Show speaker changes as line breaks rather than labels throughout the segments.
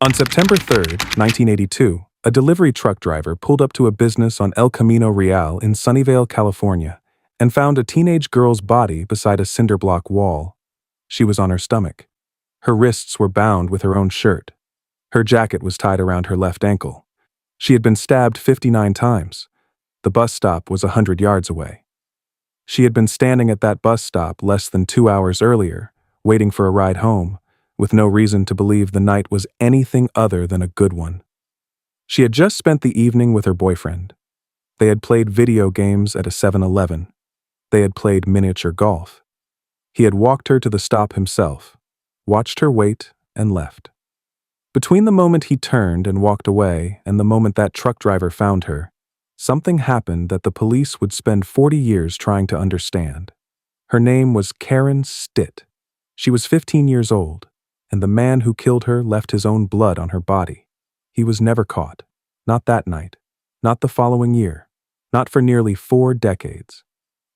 On September 3rd, 1982, a delivery truck driver pulled up to a business on El Camino Real in Sunnyvale, California, and found a teenage girl's body beside a cinder block wall. She was on her stomach. Her wrists were bound with her own shirt. Her jacket was tied around her left ankle. She had been stabbed 59 times. The bus stop was 100 yards away. She had been standing at that bus stop less than 2 hours earlier, waiting for a ride home, with no reason to believe the night was anything other than a good one. She had just spent the evening with her boyfriend. They had played video games at a 7-Eleven. They had played miniature golf. He had walked her to the stop himself, watched her wait, and left. Between the moment he turned and walked away and the moment that truck driver found her, something happened that the police would spend 40 years trying to understand. Her name was Karen Stitt. She was 15 years old, and the man who killed her left his own blood on her body. He was never caught. Not that night. Not the following year. Not for nearly 4 decades.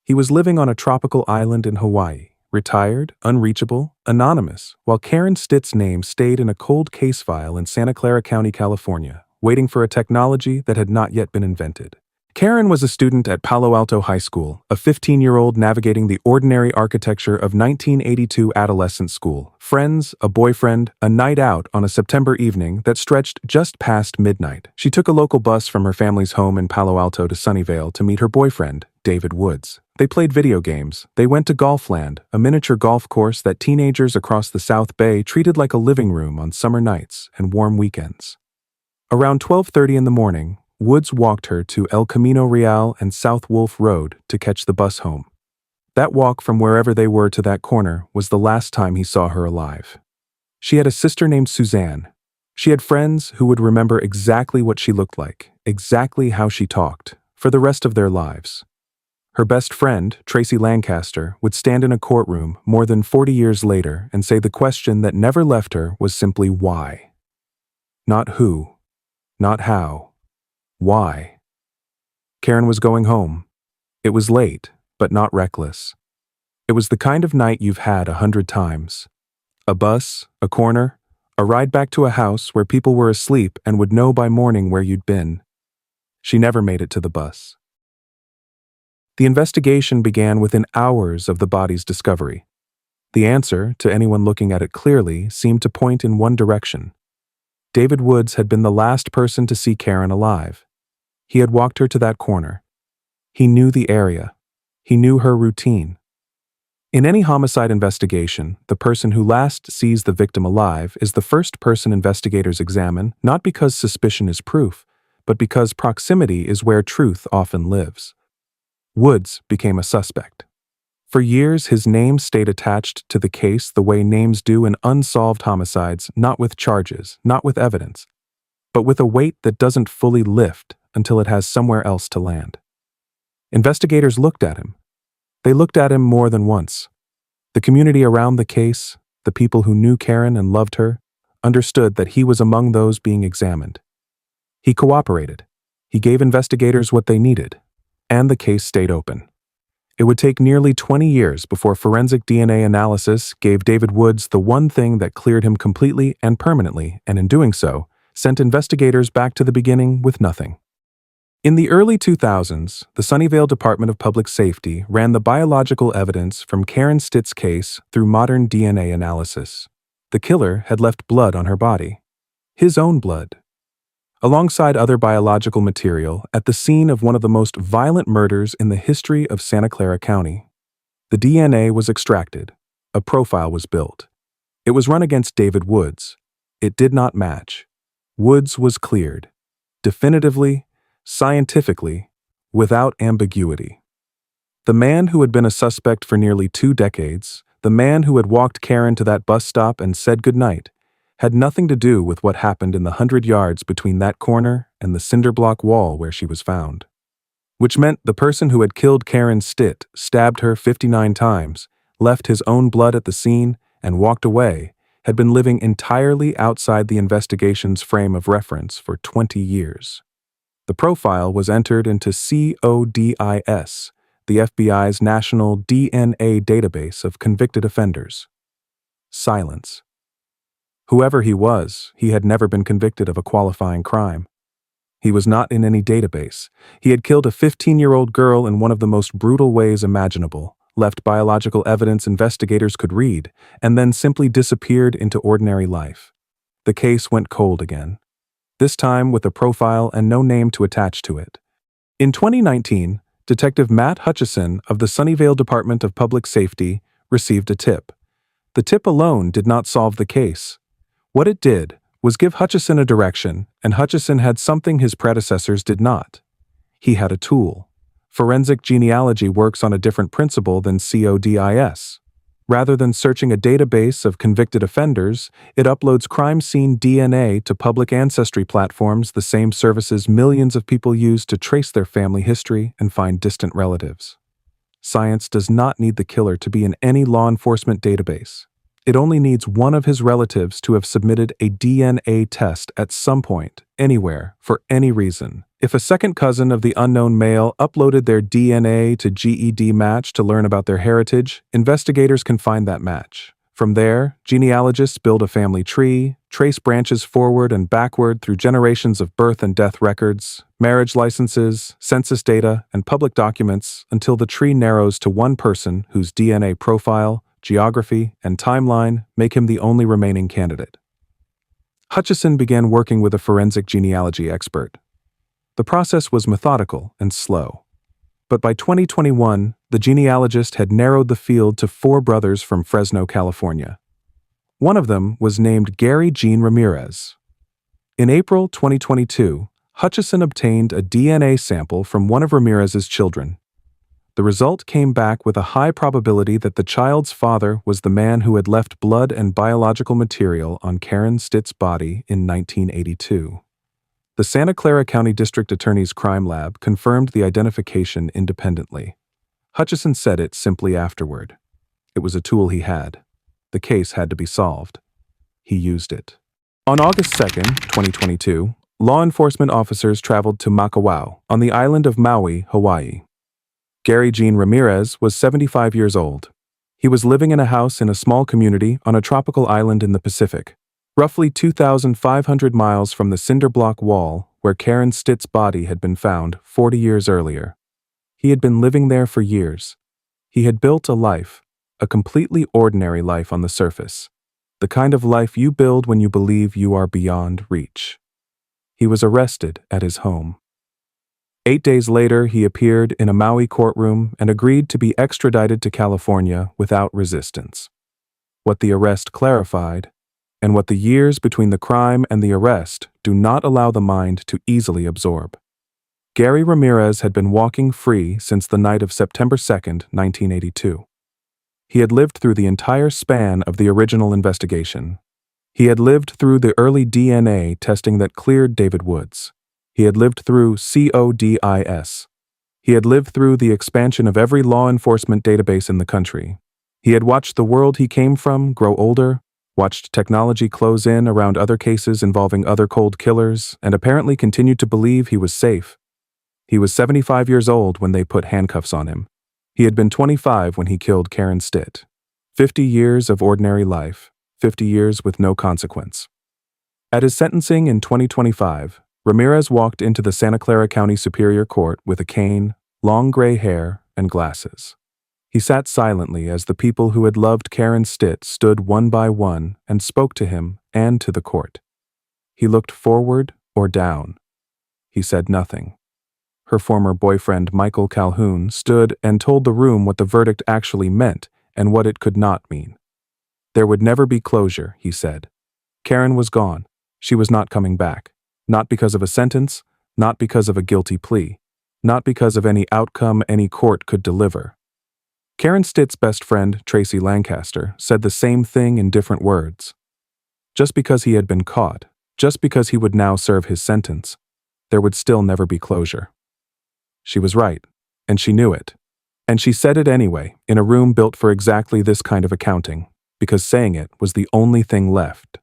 He was living on a tropical island in Hawaii, retired, unreachable, anonymous, while Karen Stitt's name stayed in a cold case file in Santa Clara County, California, waiting for a technology that had not yet been invented. Karen was a student at Palo Alto High School, a 15-year-old navigating the ordinary architecture of 1982 adolescent school, friends, a boyfriend, a night out on a September evening that stretched just past midnight. She took a local bus from her family's home in Palo Alto to Sunnyvale to meet her boyfriend, David Woods. They played video games. They went to Golfland, a miniature golf course that teenagers across the South Bay treated like a living room on summer nights and warm weekends. Around 12:30 in the morning, Woods walked her to El Camino Real and South Wolf Road to catch the bus home. That walk from wherever they were to that corner was the last time he saw her alive. She had a sister named Suzanne. She had friends who would remember exactly what she looked like, exactly how she talked, for the rest of their lives. Her best friend, Tracy Lancaster, would stand in a courtroom more than 40 years later and say the question that never left her was simply why. Not who, not how. Why? Karen was going home. It was late, but not reckless. It was the kind of night you've had 100 times. A bus, a corner, a ride back to a house where people were asleep and would know by morning where you'd been. She never made it to the bus. The investigation began within hours of the body's discovery. The answer, to anyone looking at it clearly, seemed to point in one direction. David Woods had been the last person to see Karen alive. He had walked her to that corner. He knew the area. He knew her routine. In any homicide investigation, the person who last sees the victim alive is the first person investigators examine, not because suspicion is proof, but because proximity is where truth often lives. Woods became a suspect. For years, his name stayed attached to the case the way names do in unsolved homicides, not with charges, not with evidence, but with a weight that doesn't fully lift until it has somewhere else to land. Investigators looked at him. They looked at him more than once. The community around the case, the people who knew Karen and loved her, understood that he was among those being examined. He cooperated. He gave investigators what they needed, and the case stayed open. It would take nearly 20 years before forensic DNA analysis gave David Woods the one thing that cleared him completely and permanently, and in doing so, sent investigators back to the beginning with nothing. In the early 2000s, the Sunnyvale Department of Public Safety ran the biological evidence from Karen Stitt's case through modern DNA analysis. The killer had left blood on her body. His own blood. Alongside other biological material at the scene of one of the most violent murders in the history of Santa Clara County. The DNA was extracted. A profile was built. It was run against David Woods. It did not match. Woods was cleared. Definitively, scientifically, without ambiguity. The man who had been a suspect for nearly 2 decades, the man who had walked Karen to that bus stop and said goodnight, had nothing to do with what happened in the 100 yards between that corner and the cinder block wall where she was found. Which meant the person who had killed Karen Stitt, stabbed her 59 times, left his own blood at the scene, and walked away, had been living entirely outside the investigation's frame of reference for 20 years. The profile was entered into CODIS, the FBI's national DNA database of convicted offenders. Silence. Whoever he was, he had never been convicted of a qualifying crime. He was not in any database. He had killed a 15-year-old girl in one of the most brutal ways imaginable, left biological evidence investigators could read, and then simply disappeared into ordinary life. The case went cold again, this time with a profile and no name to attach to it. In 2019, Detective Matt Hutchison of the Sunnyvale Department of Public Safety received a tip. The tip alone did not solve the case. What it did was give Hutchison a direction, and Hutchison had something his predecessors did not. He had a tool. Forensic genealogy works on a different principle than CODIS. Rather than searching a database of convicted offenders, it uploads crime scene DNA to public ancestry platforms, the same services millions of people use to trace their family history and find distant relatives. Science does not need the killer to be in any law enforcement database. It only needs one of his relatives to have submitted a DNA test at some point, anywhere, for any reason. If a second cousin of the unknown male uploaded their DNA to GED Match to learn about their heritage, investigators can find that match. From there, genealogists build a family tree, trace branches forward and backward through generations of birth and death records, marriage licenses, census data, and public documents until the tree narrows to one person whose DNA profile, geography, and timeline make him the only remaining candidate. Hutchison began working with a forensic genealogy expert. The process was methodical and slow. But by 2021, the genealogist had narrowed the field to 4 brothers from Fresno, California. One of them was named Gary Gene Ramirez. In April 2022, Hutchison obtained a DNA sample from one of Ramirez's children. The result came back with a high probability that the child's father was the man who had left blood and biological material on Karen Stitt's body in 1982. The Santa Clara County District Attorney's Crime Lab confirmed the identification independently. Hutchison said it simply afterward. It was a tool he had. The case had to be solved. He used it. On August 2nd, 2022, law enforcement officers traveled to Makawao on the island of Maui, Hawaii. Gary Gene Ramirez was 75 years old. He was living in a house in a small community on a tropical island in the Pacific, roughly 2,500 miles from the cinder block wall where Karen Stitt's body had been found 40 years earlier. He had been living there for years. He had built a life, a completely ordinary life on the surface, the kind of life you build when you believe you are beyond reach. He was arrested at his home. 8 days later, he appeared in a Maui courtroom and agreed to be extradited to California without resistance. What the arrest clarified, and what the years between the crime and the arrest do not allow the mind to easily absorb. Gary Ramirez had been walking free since the night of September 2, 1982. He had lived through the entire span of the original investigation. He had lived through the early DNA testing that cleared David Woods. He had lived through CODIS. He had lived through the expansion of every law enforcement database in the country. He had watched the world he came from grow older, watched technology close in around other cases involving other cold killers, and apparently continued to believe he was safe. He was 75 years old when they put handcuffs on him. He had been 25 when he killed Karen Stitt. 50 years of ordinary life, 50 years with no consequence. At his sentencing in 2025, Ramirez walked into the Santa Clara County Superior Court with a cane, long gray hair, and glasses. He sat silently as the people who had loved Karen Stitt stood one by one and spoke to him and to the court. He looked forward or down. He said nothing. Her former boyfriend, Michael Calhoun, stood and told the room what the verdict actually meant and what it could not mean. There would never be closure, he said. Karen was gone. She was not coming back. Not because of a sentence, not because of a guilty plea, not because of any outcome any court could deliver. Karen Stitt's best friend, Tracy Lancaster, said the same thing in different words. Just because he had been caught, just because he would now serve his sentence, there would still never be closure. She was right, and she knew it. And she said it anyway, in a room built for exactly this kind of accounting, because saying it was the only thing left.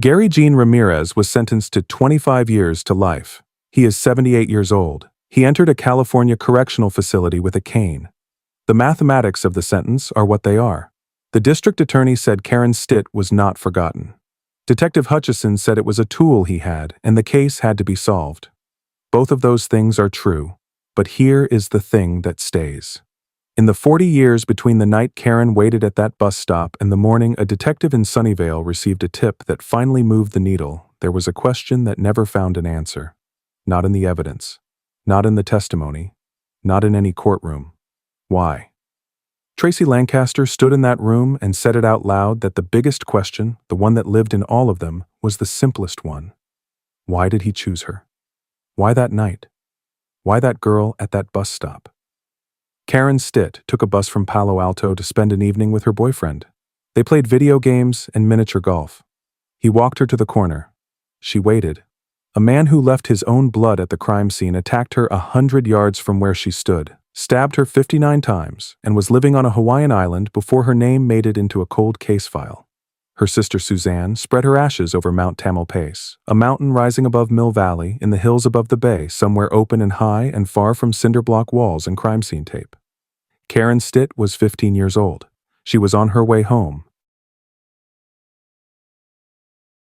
Gary Gene Ramirez was sentenced to 25 years to life. He is 78 years old. He entered a California correctional facility with a cane. The mathematics of the sentence are what they are. The district attorney said Karen Stitt was not forgotten. Detective Hutchison said it was a tool he had, and the case had to be solved. Both of those things are true, but here is the thing that stays. In the 40 years between the night Karen waited at that bus stop and the morning a detective in Sunnyvale received a tip that finally moved the needle, there was a question that never found an answer. Not in the evidence. Not in the testimony. Not in any courtroom. Why? Tracy Lancaster stood in that room and said it out loud that the biggest question, the one that lived in all of them, was the simplest one. Why did he choose her? Why that night? Why that girl at that bus stop? Karen Stitt took a bus from Palo Alto to spend an evening with her boyfriend. They played video games and miniature golf. He walked her to the corner. She waited. A man who left his own blood at the crime scene attacked her 100 yards from where she stood, stabbed her 59 times, and was living on a Hawaiian island before her name made it into a cold case file. Her sister Suzanne spread her ashes over Mount Tamalpais, a mountain rising above Mill Valley in the hills above the bay, somewhere open and high and far from cinderblock walls and crime scene tape. Karen Stitt was 15 years old. She was on her way home,